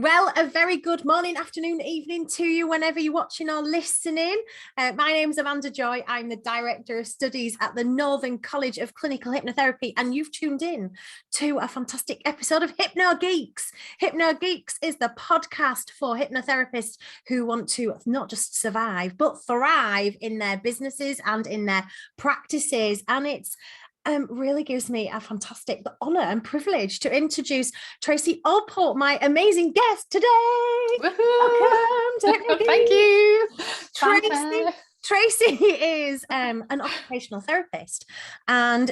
Well, a very good morning, afternoon, evening to you whenever you're watching or listening. My name's Amanda Joy. I'm the Director of Studies at the Northern College of Clinical Hypnotherapy, and you've tuned in to a fantastic episode of Hypnogeeks. Hypnogeeks is the podcast for hypnotherapists who want to not just survive, but thrive in their businesses and in their practices. And it's really gives me a fantastic honor and privilege to introduce Tracey Alport, my amazing guest today. Woohoo! Welcome to Thank you. Tracy is an occupational therapist, and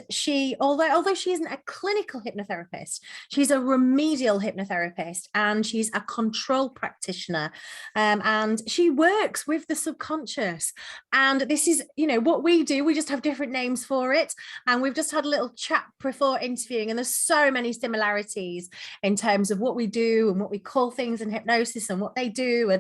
although she isn't a clinical hypnotherapist, she's a remedial hypnotherapist, and she's a control practitioner, and she works with the subconscious. And this is, what we do. We just have different names for it, and we've just had a little chat before interviewing, and there's so many similarities in terms of what we do and what we call things in hypnosis and what they do,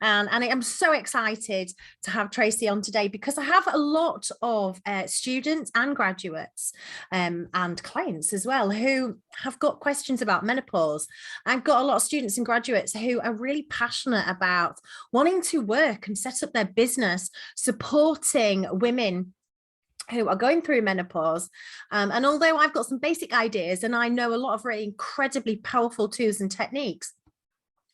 and I'm so excited to have Tracy on today, because I have a lot of students and graduates and clients as well who have got questions about menopause. I've got a lot of students and graduates who are really passionate about wanting to work and set up their business supporting women who are going through menopause. And although I've got some basic ideas and I know a lot of really incredibly powerful tools and techniques,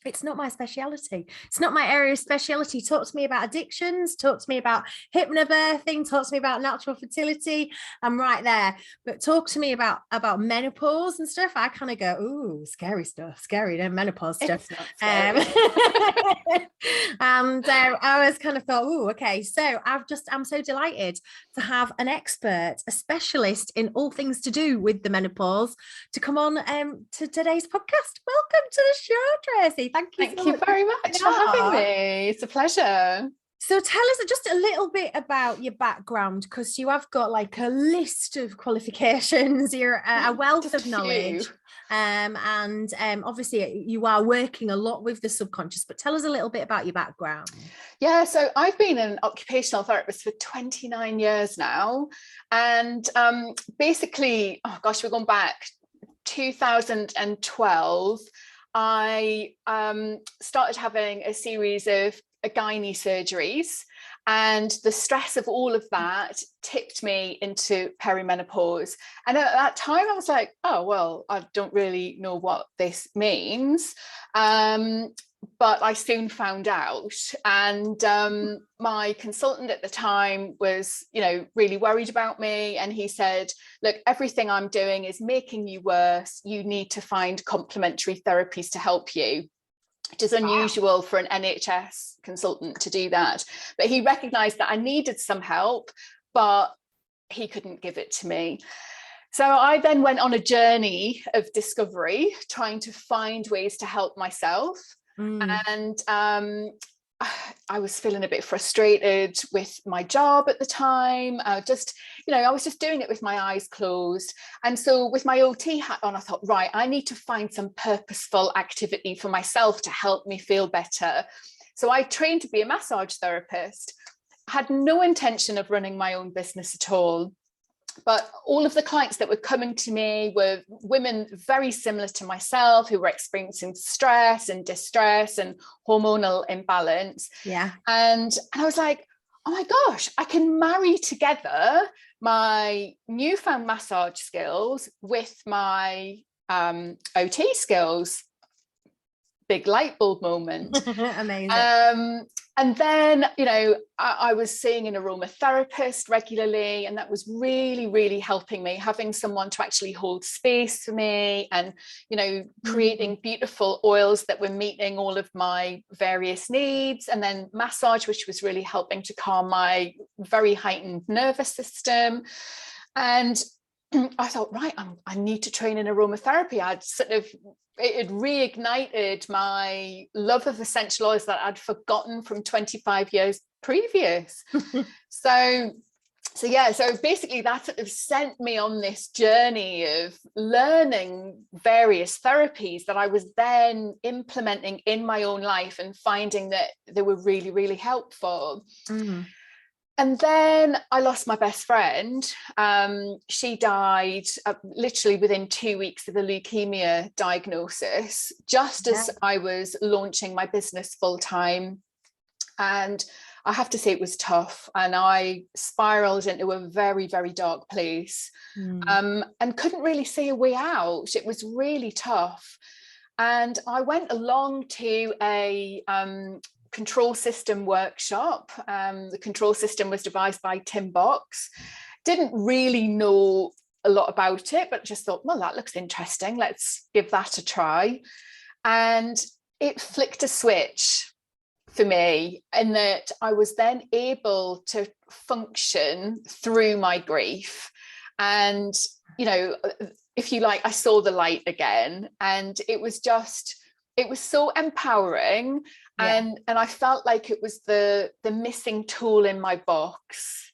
it's not my speciality. It's not my area of speciality. Talk to me about addictions, talk to me about hypnobirthing, talk to me about natural fertility. I'm right there. But talk to me about menopause and stuff. I kind of go, ooh, scary stuff, scary, menopause stuff. And I was kind of thought, ooh, okay. So I'm so delighted to have an expert, a specialist in all things to do with the menopause, to come on to today's podcast. Welcome to the show, Tracy. Thank you very much for having me. It's a pleasure. So tell us just a little bit about your background, because you have got like a list of qualifications. You're a wealth of knowledge. And obviously you are working a lot with the subconscious, but tell us a little bit about your background. Yeah, so I've been an occupational therapist for 29 years now. And basically, we're going back 2012. I started having a series of gynae surgeries, and the stress of all of that tipped me into perimenopause. And at that time I was like, oh, well, I don't really know what this means. But I soon found out, and my consultant at the time was, really worried about me. And he said, look, everything I'm doing is making you worse. You need to find complementary therapies to help you. It is unusual for an NHS consultant to do that. But he recognized that I needed some help, but he couldn't give it to me. So I then went on a journey of discovery, trying to find ways to help myself. And I was feeling a bit frustrated with my job at the time. I was just doing it with my eyes closed. And so with my OT hat on, I thought, right, I need to find some purposeful activity for myself to help me feel better. So I trained to be a massage therapist. I had no intention of running my own business at all. But all of the clients that were coming to me were women very similar to myself, who were experiencing stress and distress and hormonal imbalance. Yeah. And I was like, oh my gosh, I can marry together my newfound massage skills with my OT skills. Big light bulb moment. Amazing. And then, I was seeing an aromatherapist regularly, and that was really, really helping me, having someone to actually hold space for me and, creating beautiful oils that were meeting all of my various needs. And then massage, which was really helping to calm my very heightened nervous system. And I thought, right, I need to train in aromatherapy. It had reignited my love of essential oils that I'd forgotten from 25 years previous. So basically that sort of sent me on this journey of learning various therapies that I was then implementing in my own life and finding that they were really, really helpful. And then I lost my best friend. She died literally within 2 weeks of the leukemia diagnosis, just as I was launching my business full time. And I have to say it was tough. And I spiraled into a very, very dark place, and couldn't really see a way out. It was really tough. And I went along to a control system workshop. The control system was devised by Tim Box. Didn't really know a lot about it, but just thought, well, that looks interesting. Let's give that a try. And it flicked a switch for me, in that I was then able to function through my grief. And, you know, if you like, I saw the light again, and it was so empowering. And I felt like it was the missing tool in my box.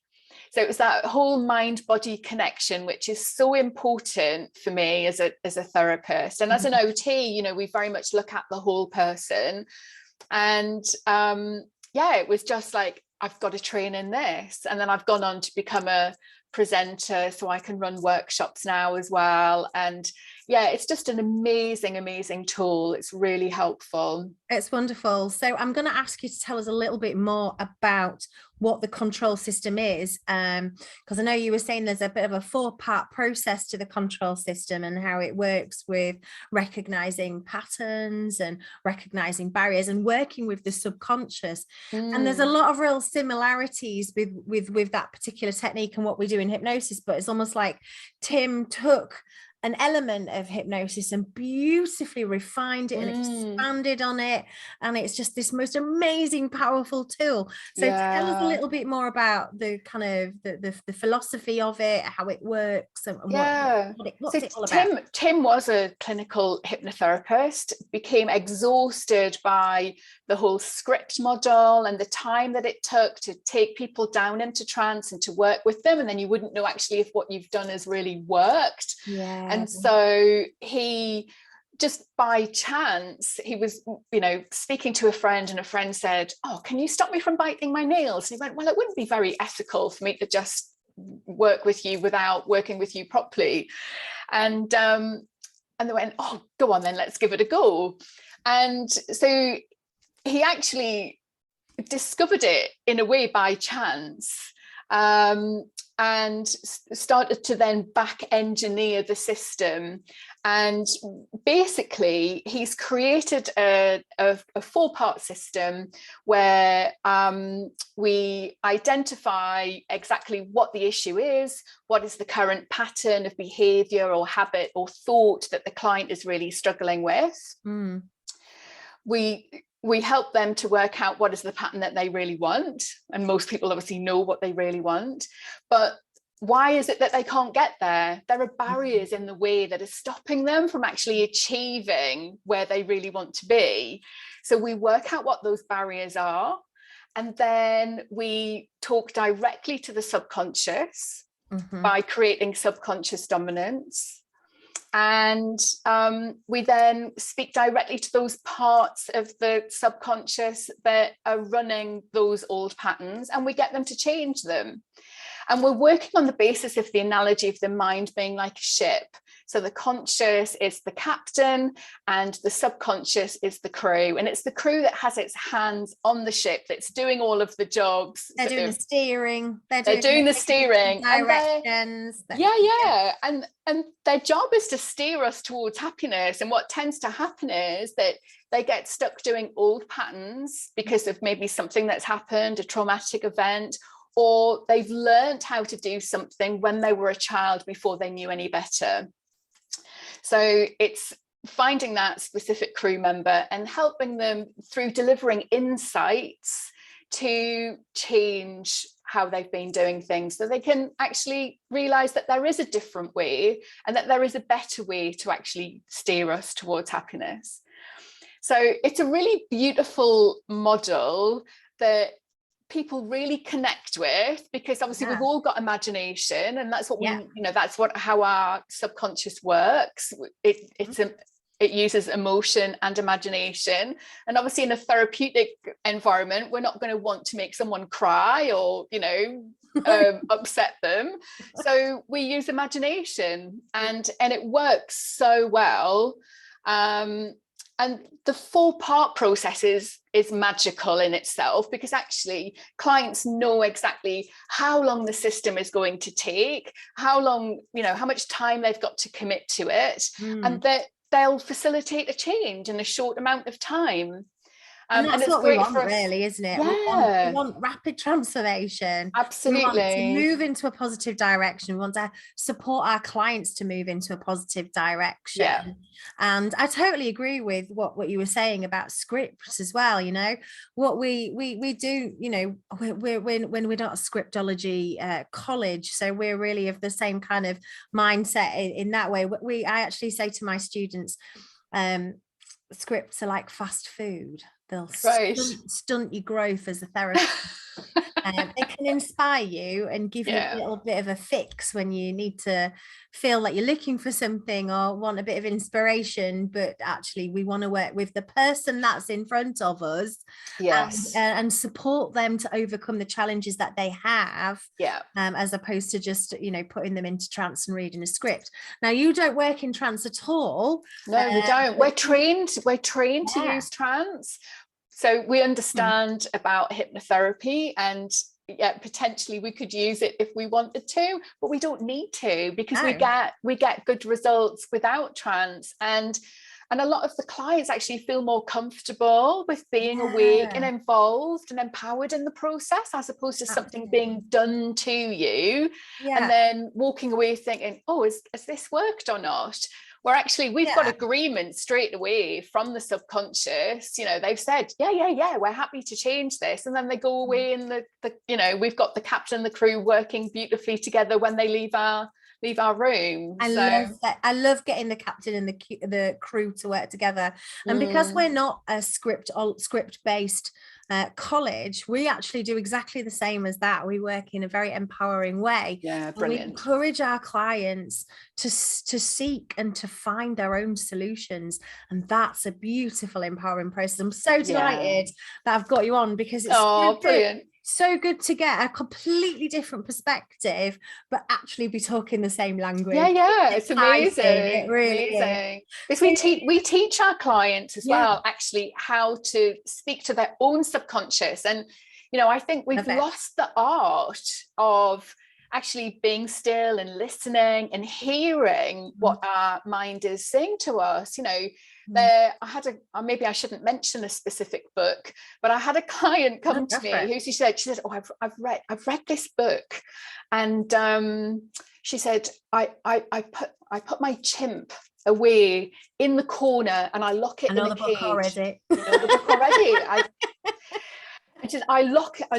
So it was that whole mind-body connection, which is so important for me as a therapist. And as an OT, you know, we very much look at the whole person. And it was just like, I've got to train in this. And then I've gone on to become a presenter, so I can run workshops now as well. And it's just an amazing tool. It's really helpful. It's wonderful. So I'm going to ask you to tell us a little bit more about what the control system is, because I know you were saying there's a bit of a 4-part process to the control system, and how it works with recognizing patterns and recognizing barriers and working with the subconscious. And there's a lot of real similarities with that particular technique and what we do in hypnosis, but it's almost like Tim took an element of hypnosis and beautifully refined it and expanded on it, and it's just this most amazing, powerful tool. So tell us a little bit more about the kind of the philosophy of it, how it works, and what's it all about. Tim was a clinical hypnotherapist, became exhausted by the whole script model and the time that it took to take people down into trance and to work with them, and then you wouldn't know actually if what you've done has really worked. And so he, just by chance, he was, you know, speaking to a friend, and a friend said, "Oh, can you stop me from biting my nails?" And he went, "Well, it wouldn't be very ethical for me to just work with you without working with you properly." And they went, "Oh, go on then, let's give it a go." And so he actually discovered it in a way by chance. And started to then back engineer the system. And basically, he's created a 4-part system where we identify exactly what the issue is, what is the current pattern of behavior or habit or thought that the client is really struggling with. We help them to work out what is the pattern that they really want. And most people obviously know what they really want, but why is it that they can't get there? There are barriers in the way that are stopping them from actually achieving where they really want to be. So we work out what those barriers are, and then we talk directly to the subconscious by creating subconscious dominance. And we then speak directly to those parts of the subconscious that are running those old patterns, and we get them to change them. And we're working on the basis of the analogy of the mind being like a ship. So the conscious is the captain and the subconscious is the crew. And it's the crew that has its hands on the ship, that's doing all of the jobs. They're doing the steering. They're doing the steering. Directions. And their job is to steer us towards happiness. And what tends to happen is that they get stuck doing old patterns because of maybe something that's happened, a traumatic event, or they've learned how to do something when they were a child before they knew any better. So it's finding that specific crew member and helping them through delivering insights to change how they've been doing things, so they can actually realize that there is a different way and that there is a better way to actually steer us towards happiness. So it's a really beautiful model that people really connect with, because obviously we've all got imagination, and that's what we, you know, that's how our subconscious works. It's it uses emotion and imagination. And obviously in a therapeutic environment, we're not going to want to make someone cry or, you know, upset them. So we use imagination, and it works so well. And the 4-part process is magical in itself, because actually clients know exactly how long the system is going to take, how long, you know, how much time they've got to commit to it, and that they'll facilitate a change in a short amount of time. And that's it's what we great want, for us. really, isn't it? Yeah. We want rapid transformation. Absolutely. We want to move into a positive direction. We want to support our clients to move into a positive direction. Yeah. And I totally agree with what you were saying about scripts as well. You know, what we do, you know, we're not a scriptology college, so we're really of the same kind of mindset in that way. I actually say to my students, scripts are like fast food. They'll stunt your growth as a therapist. They can inspire you and give you a little bit of a fix when you need to feel like you're looking for something or want a bit of inspiration, but actually we want to work with the person that's in front of us, and support them to overcome the challenges that they have, as opposed to just, you know, putting them into trance and reading a script. Now, you don't work in trance at all. No, we don't. We're trained to use trance. So we understand about hypnotherapy, and potentially we could use it if we wanted to, but we don't need to, because we get good results without trance. And a lot of the clients actually feel more comfortable with being awake and involved and empowered in the process, as opposed to something being done to you and then walking away thinking, oh, has this worked or not? Where actually we've got agreement straight away from the subconscious. You know, they've said, we're happy to change this. And then they go away, and the you know, we've got the captain and the crew working beautifully together when they leave our room. I love that. I love getting the captain and the crew to work together. And because we're not a script based college, we actually do exactly the same as that. We work in a very empowering way. Yeah, brilliant. We encourage our clients to seek and to find their own solutions, and that's a beautiful, empowering process. I'm so delighted that I've got you on, because it's brilliant. So good to get a completely different perspective, but actually be talking the same language. It's amazing. It really is. Because we teach our clients as well, actually, how to speak to their own subconscious. And, you know, I think we've lost the art of actually being still and listening and hearing what our mind is saying to us. You know, maybe I shouldn't mention a specific book, but I had a client come to me who she said, oh, I've read this book, and she said, I put my chimp away in the corner and I lock it in a cage. Already. You know the book already. I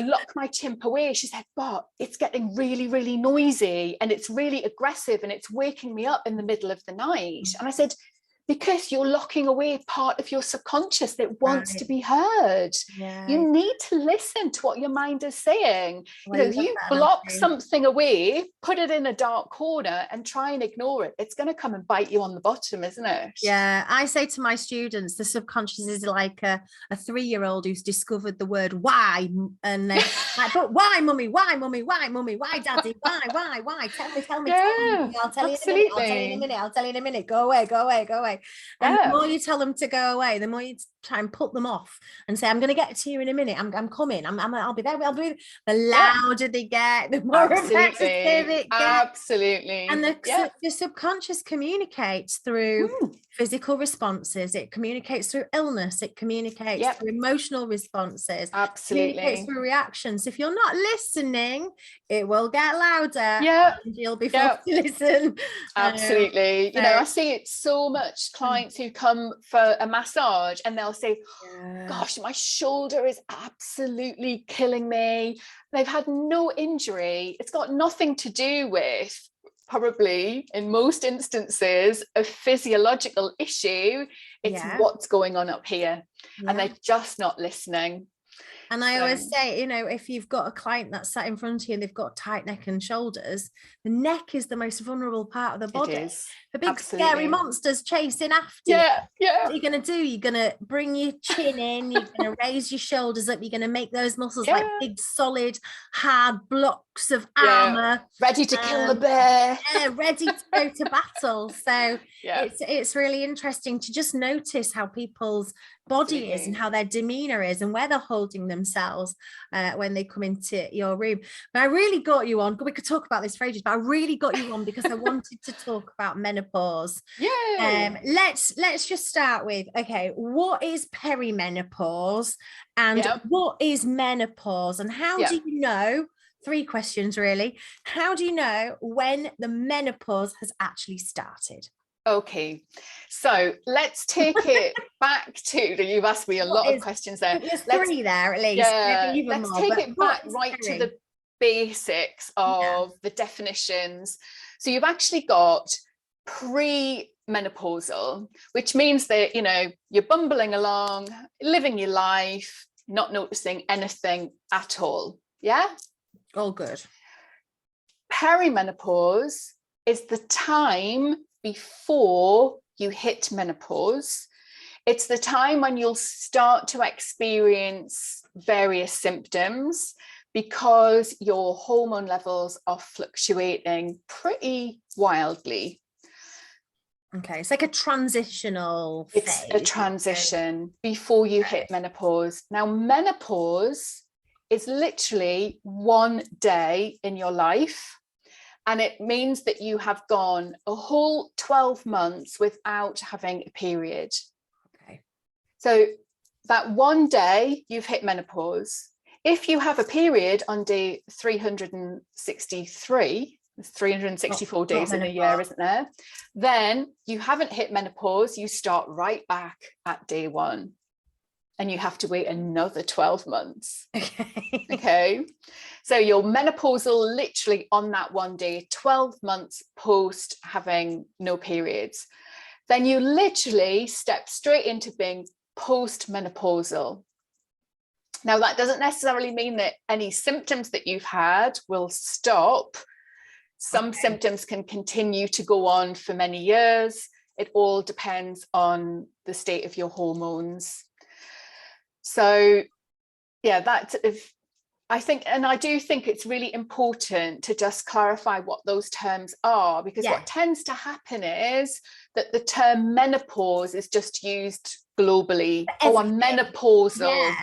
lock my chimp away. She said, but it's getting really, really noisy, and it's really aggressive, and it's waking me up in the middle of the night. And I said, because you're locking away part of your subconscious that wants to be heard. You need to listen to what your mind is saying. You know, if you block something away, put it in a dark corner and try and ignore it, it's going to come and bite you on the bottom, isn't it? Yeah, I say to my students, the subconscious is like a 3-year-old who's discovered the word why, and like, but why, mummy, why, daddy, why, tell me, I'll tell you in a minute, go away. And the more you tell them to go away, the more you try and put them off and say, I'm going to get to you in a minute, I'm coming, I'll be there, the louder they get, the more effective it gets. Absolutely. And the subconscious communicates through physical responses, it communicates through illness, it communicates through emotional responses, absolutely, communicates through reactions. If you're not listening, it will get louder, and you'll be forced to listen. Absolutely. You know, I see it so much, clients who come for a massage and they'll say, gosh, my shoulder is absolutely killing me. They've had no injury. It's got nothing to do with, probably in most instances, a physiological issue. It's what's going on up here, and they're just not listening. And I always say, if you've got a client that's sat in front of you and they've got tight neck and shoulders, the neck is the most vulnerable part of the body. It is. The big Absolutely. scary monsters chasing after you. Yeah. What are you going to do? You're going to bring your chin in, you're going to raise your shoulders up, you're going to make those muscles like big, solid, hard blocks of armor. Ready to kill the bear. Ready to go to battle. So it's really interesting to just notice how people's body is and how their demeanor is and where they're holding themselves when they come into your room. But I really got you on. We could talk about this for ages, but I really got you on because I wanted to talk about menopause. Let's just start with, okay, what is perimenopause and what is menopause, and how do you know? 3 questions really. How do you know when the menopause has actually started? Okay, so let's take it back to, you've asked me a lot of questions there. There's 3 there at least. Maybe even let's more, take it back right to the basics of the definitions. So you've actually got pre-menopausal, which means that, you're bumbling along, living your life, not noticing anything at all. Yeah? All good. Perimenopause is the time before you hit menopause. It's the time when you'll start to experience various symptoms because your hormone levels are fluctuating pretty wildly. Okay, it's like a transitional phase. It's a transition before you hit menopause. Now, menopause is literally one day in your life. And it means that you have gone a whole 12 months without having a period. Okay. So that one day you've hit menopause. If you have a period on day 363, there's 364 days in a year, isn't there? Then you haven't hit menopause. You start right back at day 1. And you have to wait another 12 months. Okay. So you're menopausal literally on that one day, 12 months post having no periods. Then you literally step straight into being post-menopausal. Now, that doesn't necessarily mean that any symptoms that you've had will stop. Some symptoms can continue to go on for many years. It all depends on the state of your hormones. So, I do think it's really important to just clarify what those terms are, because what tends to happen is that the term menopause is just used globally. I'm menopausal.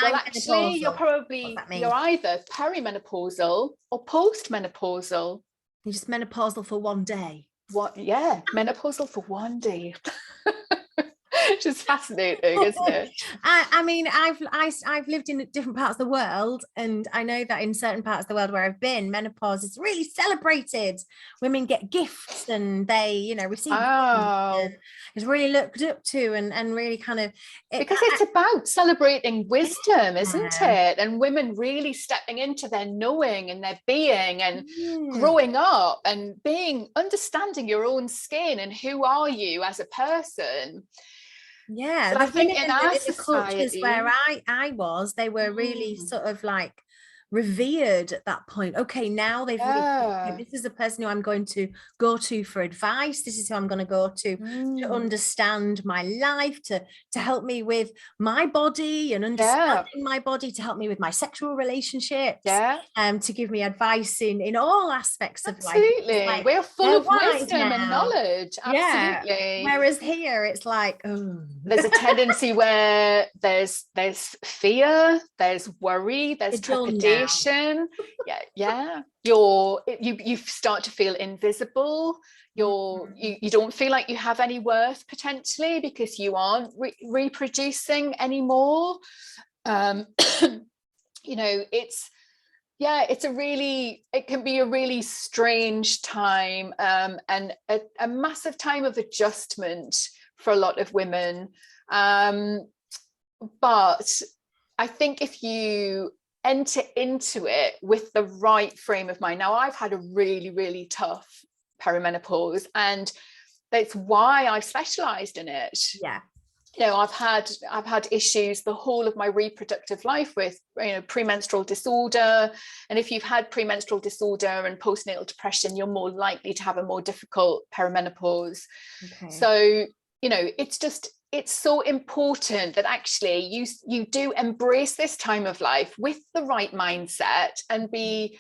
Well, actually, you're either perimenopausal or postmenopausal. You're just menopausal for one day. Menopausal for one day. Which is fascinating, isn't it? I mean, I've lived in different parts of the world, and I know that in certain parts of the world where I've been, menopause is really celebrated. Women get gifts and they, receive it's really looked up to and really kind of because it's about celebrating wisdom, isn't it? And women really stepping into their knowing and their being and growing up and understanding your own skin and who are you as a person. Yeah, but I think in our the cultures where I was, they were really sort of like revered at that point. Okay, now they've this is the person who I'm going to go to for advice. This is who I'm going to go to understand my life, to help me with my body and understanding my body, to help me with my sexual relationships, to give me advice in all aspects of life. Like, we're full of wisdom and knowledge. Absolutely. Whereas here it's like, there's a tendency where there's fear, there's worry, there's trepidation. You start to feel invisible. You don't feel like you have any worth potentially because you aren't reproducing anymore. It can be a really strange time, and a massive time of adjustment for a lot of women. But I think if you enter into it with the right frame of mind. Now, I've had a really, really tough perimenopause, and that's why I've specialized in it. I've had issues the whole of my reproductive life with, premenstrual disorder. And if you've had premenstrual disorder and postnatal depression, you're more likely to have a more difficult perimenopause. Okay. So, it's so important that actually you do embrace this time of life with the right mindset and be,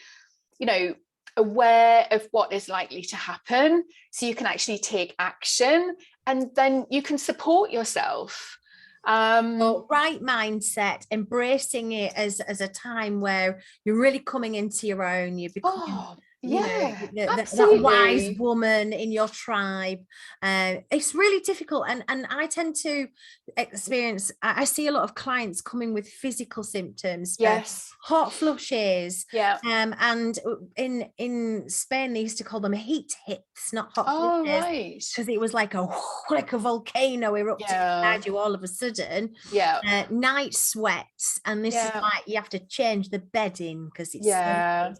aware of what is likely to happen, so you can actually take action, and then you can support yourself. Right mindset, embracing it as a time where you're really coming into your own, you're becoming that wise woman in your tribe. It's really difficult, and I tend to experience, I see a lot of clients coming with physical symptoms. Yes. Hot flushes. Yeah. And in Spain they used to call them heat hits, not hot flushes. Right. Because it was like a volcano erupting inside you all of a sudden. Yeah. Night sweats, and this is like you have to change the bedding because it's so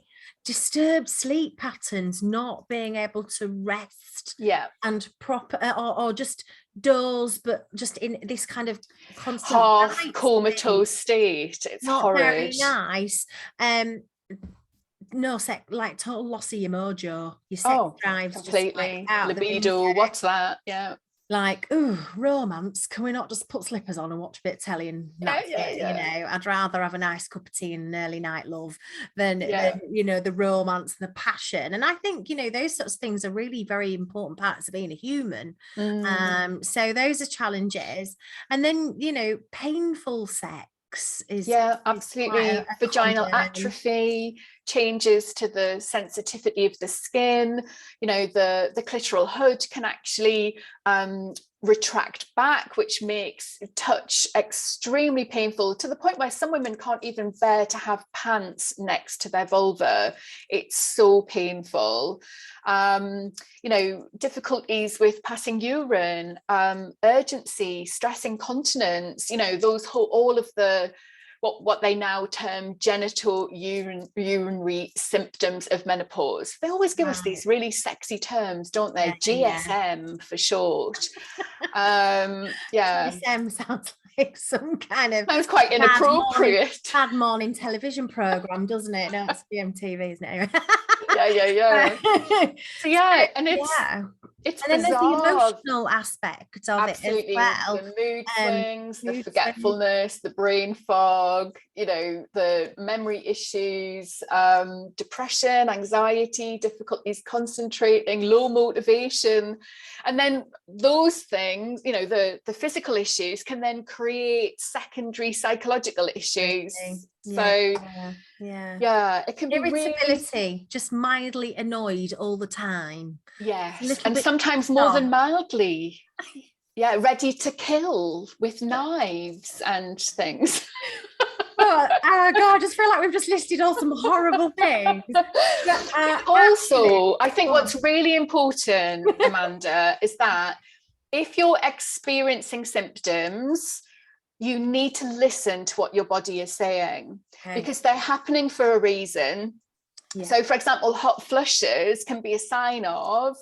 disturbed sleep patterns, not being able to rest and proper or just doze, but just in this kind of constant half comatose state. It's not horrid. Very nice. No sex, like total loss of your mojo, your sex drives completely. Just, like, libido, what's that? Like, romance, can we not just put slippers on and watch a bit of telly and that's it? I'd rather have a nice cup of tea and an early night love than the romance and the passion. And I think, those sorts of things are really very important parts of being a human. So those are challenges. And then, painful sex is absolutely. Vaginal atrophy, changes to the sensitivity of the skin, the clitoral hood can actually retract back, which makes touch extremely painful, to the point where some women can't even bear to have pants next to their vulva. It's so painful. Difficulties with passing urine, urgency, stress incontinence, all of the what they now term genital urinary symptoms of menopause. They always give us these really sexy terms, don't they? GSM for short. GSM sounds like some kind of sounds quite inappropriate. Bad morning television program, doesn't it? No, it's BMTV, isn't it? So and it's and then there's the emotional aspect of it as well. The mood swings, the forgetfulness, the brain fog, the memory issues, depression, anxiety, difficulties concentrating, low motivation. And then those things, the physical issues can then create secondary psychological issues. It can be irritability, just mildly annoyed all the time. And sometimes more than mildly. Ready to kill with knives and things. Oh God, I just feel like we've just listed all some horrible things. Also, I think what's really important, Amanda, is that if you're experiencing symptoms, you need to listen to what your body is saying, because they're happening for a reason. So, for example, hot flushes can be a sign of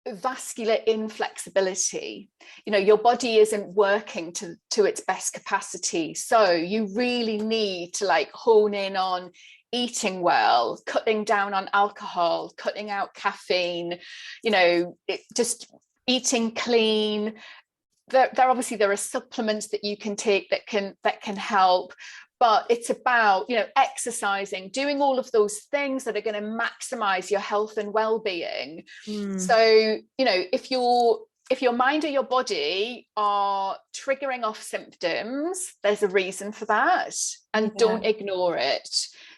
vascular inflexibility. Your body isn't working to its best capacity. So you really need to hone in on eating well, cutting down on alcohol, cutting out caffeine, just eating clean. There are supplements that you can take that can help, but it's about exercising, doing all of those things that are going to maximize your health and well-being. So if your mind or your body are triggering off symptoms, there's a reason for that, and don't ignore it.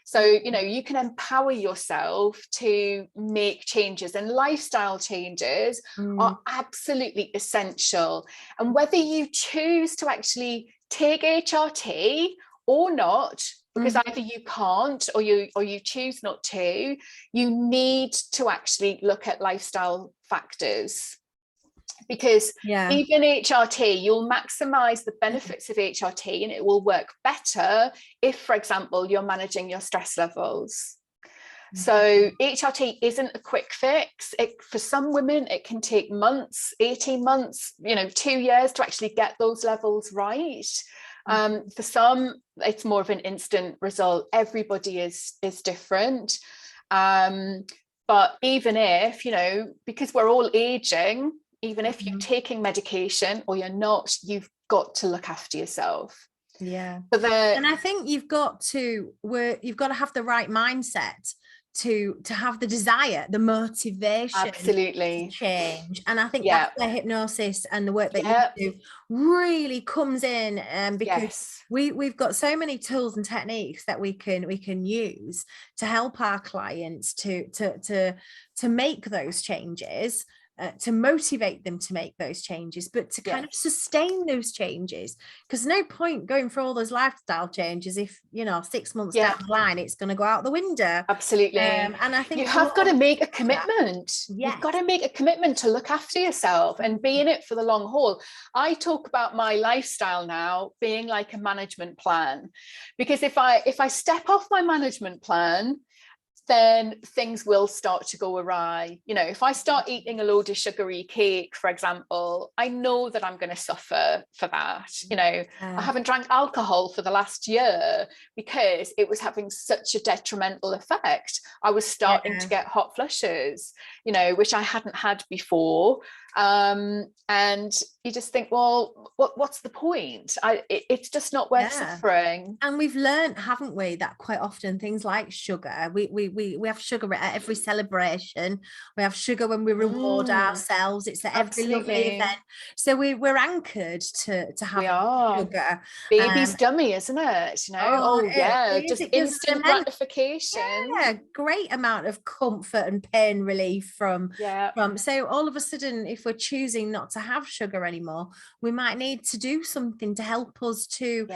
So, you can empower yourself to make changes, and lifestyle changes are absolutely essential. And whether you choose to actually take HRT or not, because either you can't or you choose not to, you need to actually look at lifestyle factors. Because even HRT, you'll maximize the benefits of HRT, and it will work better if, for example, you're managing your stress levels. So HRT isn't a quick fix. For some women, it can take months, 18 months, 2 years to actually get those levels right. For some, it's more of an instant result. Everybody is different. But even if, because we're all aging, even if you're taking medication or you're not, you've got to look after yourself. Yeah. And I think you've got to have the right mindset to have the desire, the motivation, absolutely, to change. And I think that's where hypnosis and the work that you do really comes in, because we've got so many tools and techniques that we can use to help our clients to make those changes. To motivate them to make those changes, but to kind of sustain those changes, because no point going for all those lifestyle changes if 6 months down the line it's going to go out the window. Absolutely. And I think you have got to make a commitment. You've got to make a commitment to look after yourself and be in it for the long haul. I talk about my lifestyle now being like a management plan, because if I step off my management plan, then things will start to go awry. If I start eating a load of sugary cake, for example, I know that I'm going to suffer for that. I haven't drank alcohol for the last year because it was having such a detrimental effect. I was starting to get hot flushes, which I hadn't had before. And you just think, well, what's the point? It's just not worth suffering. And we've learned, haven't we, that quite often things like sugar, we have sugar at every celebration, we have sugar when we reward ourselves, it's at every lovely event, so we're anchored to have sugar. Baby's dummy, isn't it? Just instant gratification. Great amount of comfort and pain relief from so all of a sudden, if we're choosing not to have sugar anymore, we might need to do something to help us to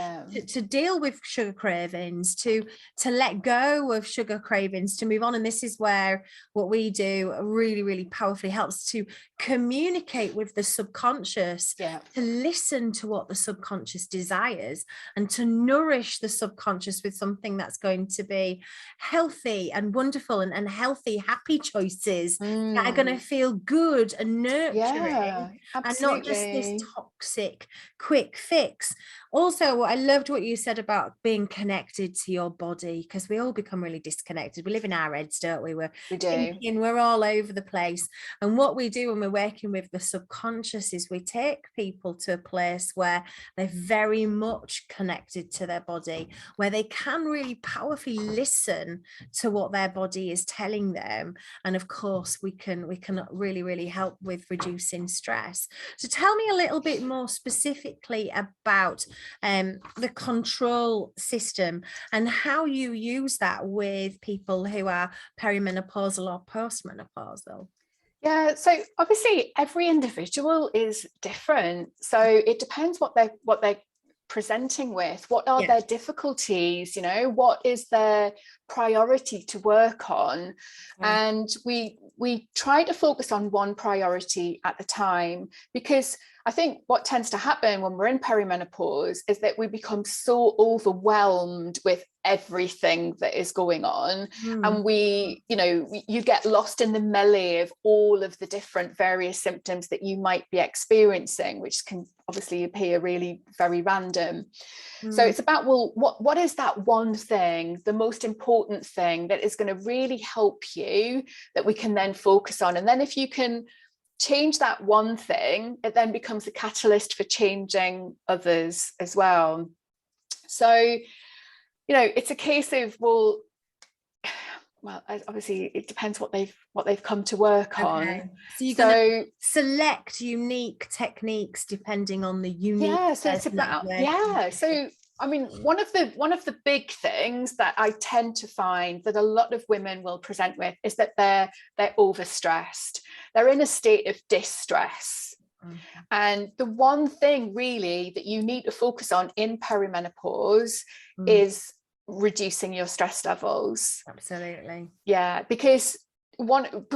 deal with sugar cravings, to let go of sugar cravings, to move on. And this is where what we do really, really powerfully helps to communicate with the subconscious, to listen to what the subconscious desires, and to nourish the subconscious with something that's going to be healthy and wonderful and healthy, happy choices that are going to feel good and nurturing, and not just this toxic quick fix. Also, I loved what you said about being connected to your body, because we all become really disconnected. We live in our heads, don't we? We're thinking, we're all over the place. And what we do when we're working with the subconscious is we take people to a place where they're very much connected to their body, where they can really powerfully listen to what their body is telling them. And of course, we can really, really help with reducing stress. So tell me a little bit more specifically about the control system and how you use that with people who are perimenopausal or postmenopausal. Yeah, so obviously every individual is different. So it depends what they're presenting with. What are their difficulties? What is their priority to work on? And we try to focus on one priority at a time, because I think what tends to happen when we're in perimenopause is that we become so overwhelmed with everything that is going on, and you get lost in the melee of all of the different various symptoms that you might be experiencing, which can obviously appear really very random. So it's about, well, what is that one thing, the most important thing that is going to really help you, that we can then focus on? And then if you can change that one thing, it then becomes a catalyst for changing others as well. So it's a case of, well, obviously it depends what they've come to work on. So you're going to select unique techniques depending on the unique. So it's about So I mean, one of the big things that I tend to find that a lot of women will present with is that they're overstressed. They're in a state of distress. And the one thing really that you need to focus on in perimenopause is reducing your stress levels. Absolutely. Yeah, because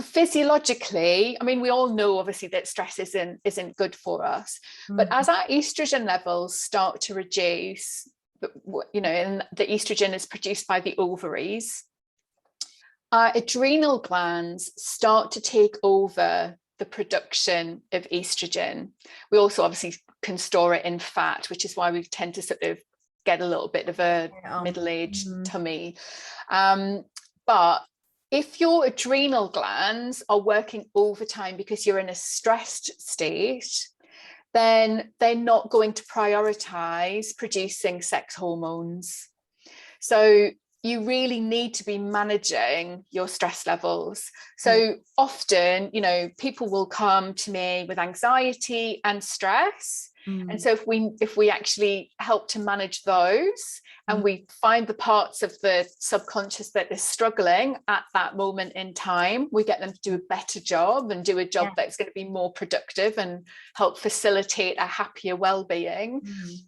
physiologically, I mean, we all know obviously that stress isn't good for us, but as our estrogen levels start to reduce, and the estrogen is produced by the ovaries, our adrenal glands start to take over the production of estrogen. We also obviously can store it in fat, which is why we tend to sort of get a little bit of a middle-aged tummy. But if your adrenal glands are working overtime because you're in a stressed state, then they're not going to prioritize producing sex hormones. So you really need to be managing your stress levels. So often, you know, people will come to me with anxiety and stress. And so if we actually help to manage those, and we find the parts of the subconscious that is struggling at that moment in time, we get them to do a better job and do a job that's going to be more productive and help facilitate a happier well-being,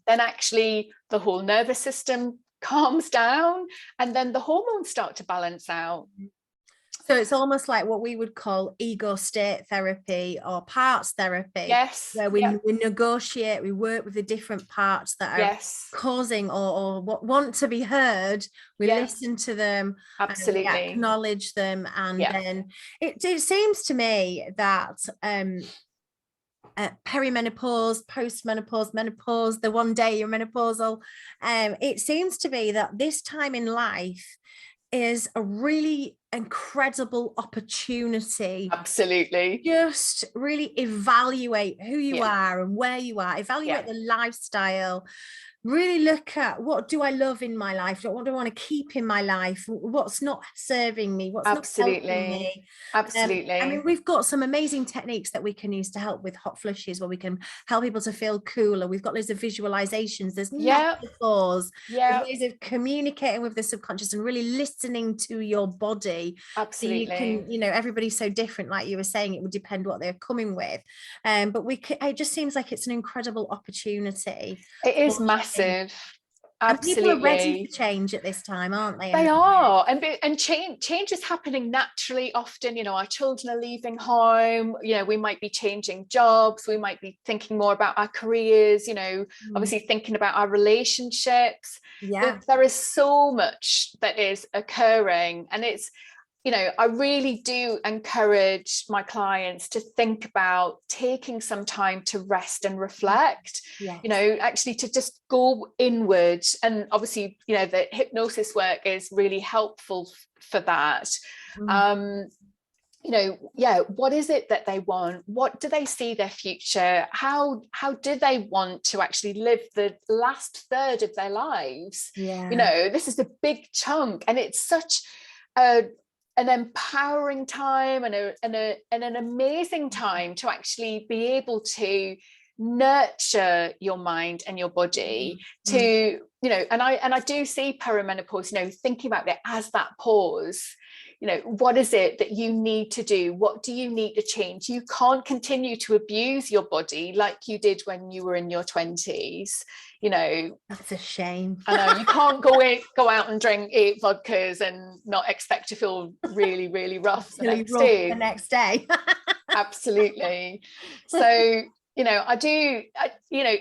then actually the whole nervous system calms down, and then the hormones start to balance out. So it's almost like what we would call ego state therapy or parts therapy. Yes. Where we negotiate, we work with the different parts that are causing or want to be heard. We listen to them, absolutely, we acknowledge them, and then it seems to me that perimenopause, postmenopause, menopause, the one day you're menopausal, it seems to be that this time in life is a really incredible opportunity. Absolutely. Just really evaluate who you are and where you are, evaluate the lifestyle, really look at what do I love in my life, what do I want to keep in my life, what's not serving me, what's not helping me. Absolutely. I mean, we've got some amazing techniques that we can use to help with hot flushes, where we can help people to feel cooler. We've got loads of visualizations, there's metaphors, there's ways of communicating with the subconscious and really listening to your body. Absolutely. So you can, you know, everybody's so different, like you were saying, it would depend what they're coming with, but it just seems like it's an incredible opportunity. It is massive. Absolutely. And people are ready for change at this time, aren't they? They are, and change is happening naturally. Often, you know, our children are leaving home, you know, we might be changing jobs, we might be thinking more about our careers, you know, obviously thinking about our relationships. There is so much that is occurring, and it's, you know, I really do encourage my clients to think about taking some time to rest and reflect, you know, actually to just go inward. And obviously, you know, the hypnosis work is really helpful for that. You know, what is it that they want? What do they see their future? How do they want to actually live the last third of their lives? You know, this is a big chunk, and it's such an empowering time and an amazing time to actually be able to nurture your mind and your body to, you know, and I do see perimenopause, you know, thinking about it as that pause. You know, what is it that you need to do? What do you need to change? You can't continue to abuse your body like you did when you were in your 20s. You know, that's a shame. I know, you can't go out and drink 8 vodkas and not expect to feel really, really rough the next day. Absolutely. So, you know, you know,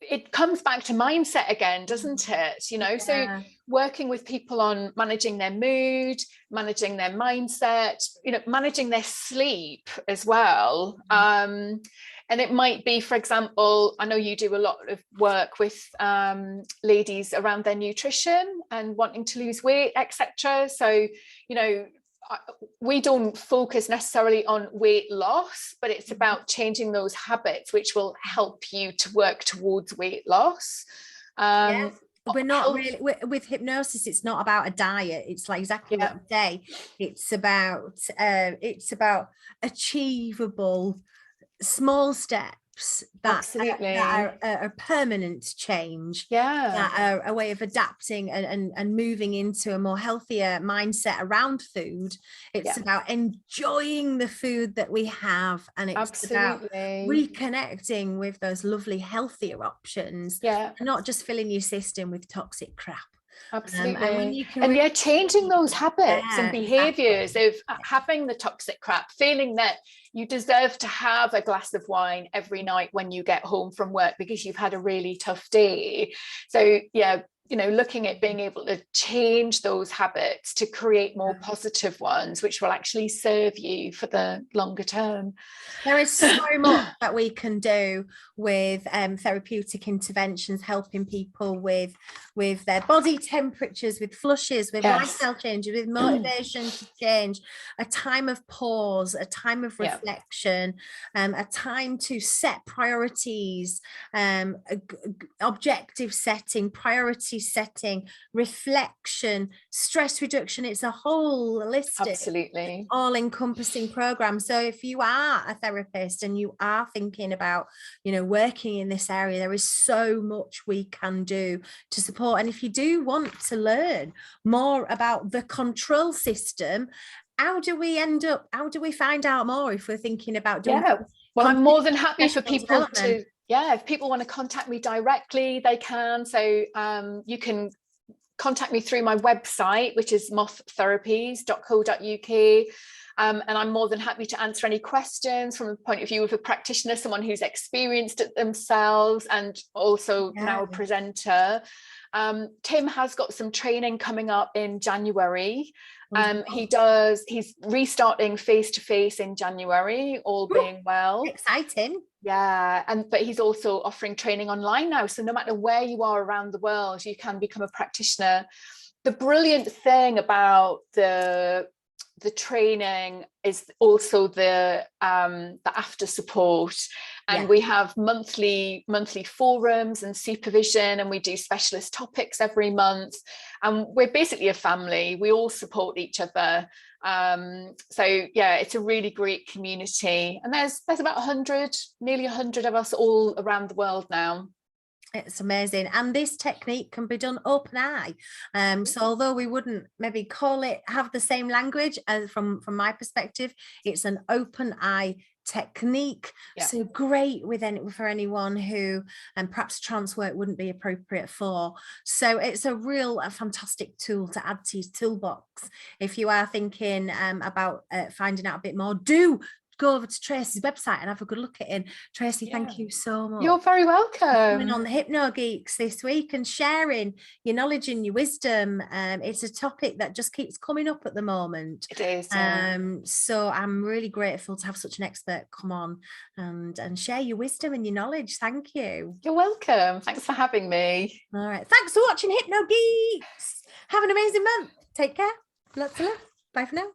it comes back to mindset again, doesn't it? You know, so working with people on managing their mood, managing their mindset, you know, managing their sleep as well. And it might be, for example, I know you do a lot of work with ladies around their nutrition and wanting to lose weight, etc. So, you know, we don't focus necessarily on weight loss, but it's about changing those habits which will help you to work towards weight loss. We're not really with hypnosis, it's not about a diet. It's like exactly what you say. It's about achievable small steps that are a permanent change, that are a way of adapting and moving into a more healthier mindset around food. It's about enjoying the food that we have, and it's about reconnecting with those lovely healthier options, not just filling your system with toxic crap. Absolutely. And changing those habits and behaviors of having the toxic crap, feeling that you deserve to have a glass of wine every night when you get home from work because you've had a really tough day. So looking at being able to change those habits to create more positive ones, which will actually serve you for the longer term. There is so much that we can do with therapeutic interventions, helping people with their body temperatures, with flushes, with lifestyle changes, with motivation to change, a time of pause, a time of reflection, a time to set priorities, objective setting, priority setting, reflection, stress reduction. It's a holistic, absolutely all-encompassing program. So if you are a therapist and you are thinking about working in this area, there is so much we can do to support. And if you do want to learn more about the control system, how do we find out more if we're thinking about doing well, I'm more than happy for people to if people want to contact me directly, they can. So you can contact me through my website, which is moththerapies.co.uk. And I'm more than happy to answer any questions from the point of view of a practitioner, someone who's experienced it themselves and also now a presenter. Tim has got some training coming up in January. He's restarting face-to-face in January, all being well. Exciting. But he's also offering training online now. So no matter where you are around the world, you can become a practitioner. The brilliant thing about the training is also the after support, and we have monthly forums and supervision, and we do specialist topics every month, and we're basically a family. We all support each other. So it's a really great community, and there's about nearly 100 of us all around the world now. It's amazing. And this technique can be done open eye. So although we wouldn't maybe have the same language as from my perspective, it's an open eye technique. So great for anyone who perhaps trance work wouldn't be appropriate for. So it's a fantastic tool to add to your toolbox. If you are thinking about finding out a bit more, do go over to Tracy's website and have a good look at it. Tracy, thank you so much. You're very welcome. Coming on the Hypnogeeks this week and sharing your knowledge and your wisdom. It's a topic that just keeps coming up at the moment. It is. So I'm really grateful to have such an expert come on and share your wisdom and your knowledge. Thank you. You're welcome. Thanks for having me. All right. Thanks for watching Hypnogeeks. Have an amazing month. Take care. Lots of love. Bye for now.